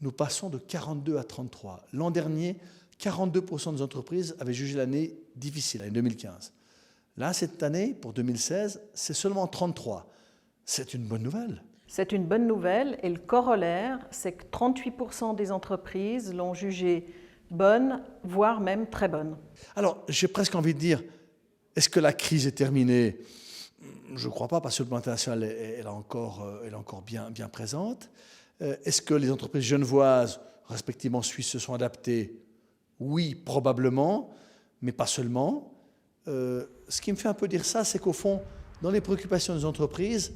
nous passons de 42 à 33. L'an dernier, 42% des entreprises avaient jugé l'année difficile, l'année 2015. Là, cette année, pour 2016, c'est seulement 33. C'est une bonne nouvelle. C'est une bonne nouvelle et le corollaire, c'est que 38% des entreprises l'ont jugée bonne, voire même très bonne. Alors, j'ai presque envie de dire, est-ce que la crise est terminée? Je ne crois pas, parce que le plan international elle est encore bien présente. Est-ce que les entreprises genevoises, respectivement suisses, se sont adaptées? Oui, probablement, mais pas seulement. Ce qui me fait un peu dire ça, c'est qu'au fond, dans les préoccupations des entreprises,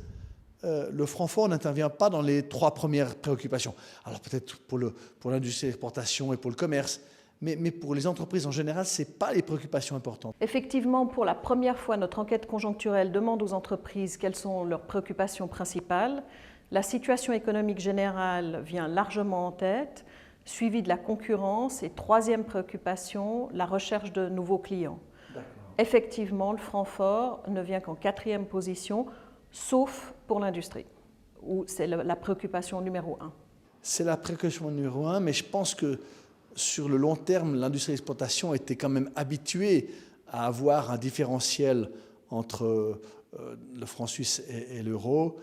le Francfort n'intervient pas dans les 3 premières préoccupations. Alors peut-être pour l'industrie d'exportation et pour le commerce, mais pour les entreprises en général, ce n'est pas les préoccupations importantes. Effectivement, pour la première fois, notre enquête conjoncturelle demande aux entreprises quelles sont leurs préoccupations principales. La situation économique générale vient largement en tête, suivie de la concurrence et troisième préoccupation, la recherche de nouveaux clients. Effectivement, le Francfort ne vient qu'en 4e position, sauf pour l'industrie, où c'est la préoccupation numéro 1. C'est la préoccupation numéro 1, mais je pense que sur le long terme, l'industrie d'exportation était quand même habituée à avoir un différentiel entre le franc suisse et l'euro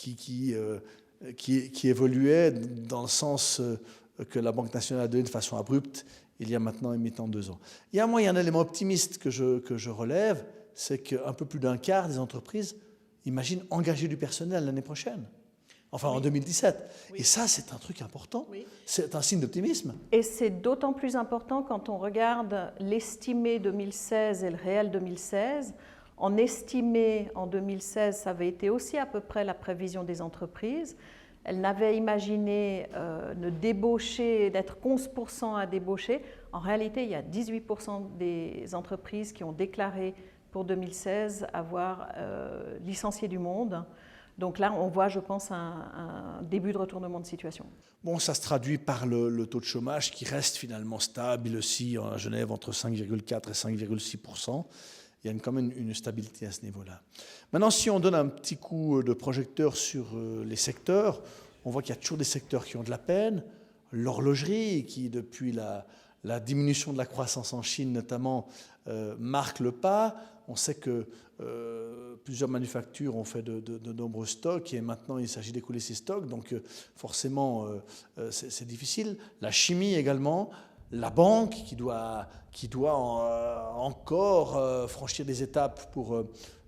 qui évoluait dans le sens que la Banque nationale a donné de façon abrupte il y a maintenant 2 ans. Il y a un élément optimiste que je relève, c'est qu'un peu plus d'un quart des entreprises imaginent engager du personnel l'année prochaine. Enfin, en 2017. Oui. Et ça, c'est un truc important. Oui. C'est un signe d'optimisme. Et c'est d'autant plus important quand on regarde l'estimé 2016 et le réel 2016. En estimé en 2016, ça avait été aussi à peu près la prévision des entreprises. Elles n'avaient imaginé ne débaucher, d'être 11% à débaucher. En réalité, il y a 18% des entreprises qui ont déclaré pour 2016 avoir licencié du monde. Donc là, on voit, je pense, un début de retournement de situation. Bon, ça se traduit par le taux de chômage qui reste finalement stable aussi à Genève entre 5,4 et 5,6%. Il y a quand même une stabilité à ce niveau-là. Maintenant, si on donne un petit coup de projecteur sur les secteurs, on voit qu'il y a toujours des secteurs qui ont de la peine. L'horlogerie, qui depuis la diminution de la croissance en Chine notamment, marque le pas. On sait que plusieurs manufactures ont fait de nombreux stocks et maintenant il s'agit d'écouler ces stocks, donc forcément c'est difficile. La chimie également, la banque qui doit encore franchir des étapes pour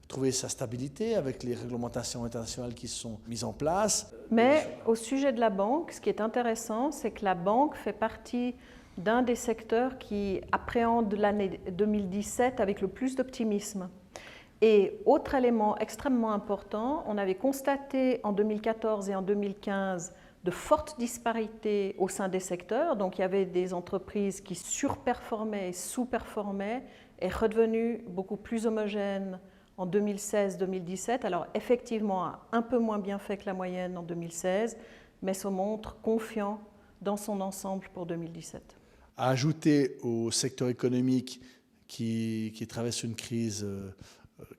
trouver sa stabilité avec les réglementations internationales qui sont mises en place. Mais au sujet de la banque, ce qui est intéressant, c'est que la banque fait partie d'un des secteurs qui appréhende l'année 2017 avec le plus d'optimisme. Et autre élément extrêmement important, on avait constaté en 2014 et en 2015 de fortes disparités au sein des secteurs. Donc il y avait des entreprises qui surperformaient et sous-performaient et redevenues beaucoup plus homogènes en 2016-2017. Alors effectivement, un peu moins bien fait que la moyenne en 2016, mais se montre confiant dans son ensemble pour 2017. À ajouter au secteur économique qui traverse une crise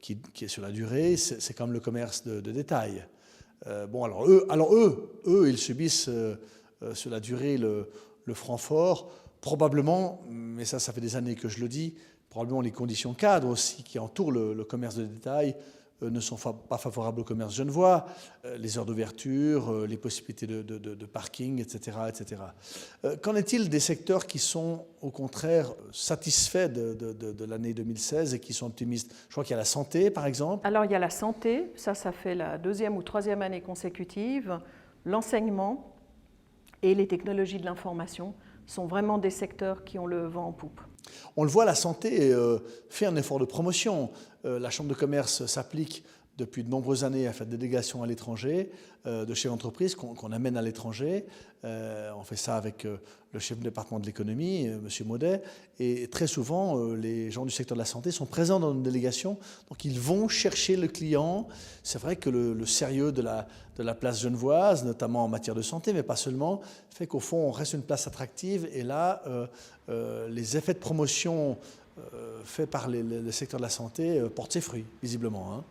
qui est sur la durée, c'est quand même le commerce de détail. Bon, alors eux, ils subissent sur la durée le franc fort, probablement, mais ça fait des années que je le dis, probablement les conditions cadres aussi qui entourent le commerce de détail ne sont pas favorables au commerce genevois, les heures d'ouverture, les possibilités de parking, etc. etc. Qu'en est-il des secteurs qui sont au contraire satisfaits de l'année 2016 et qui sont optimistes? Je crois qu'il y a la santé par exemple. Alors il y a la santé, ça fait la 2e ou 3e année consécutive, l'enseignement et les technologies de l'information sont vraiment des secteurs qui ont le vent en poupe. On le voit, la santé fait un effort de promotion. La Chambre de commerce s'applique depuis de nombreuses années à faire des délégations à l'étranger, de chefs d'entreprise qu'on amène à l'étranger. On fait ça avec le chef du département de l'économie, M. Maudet. Et très souvent, les gens du secteur de la santé sont présents dans une délégation. Donc ils vont chercher le client. C'est vrai que le sérieux de la place genevoise, notamment en matière de santé, mais pas seulement, fait qu'au fond, on reste une place attractive. Et là, les effets de promotion faits par le secteur de la santé portent ses fruits, visiblement.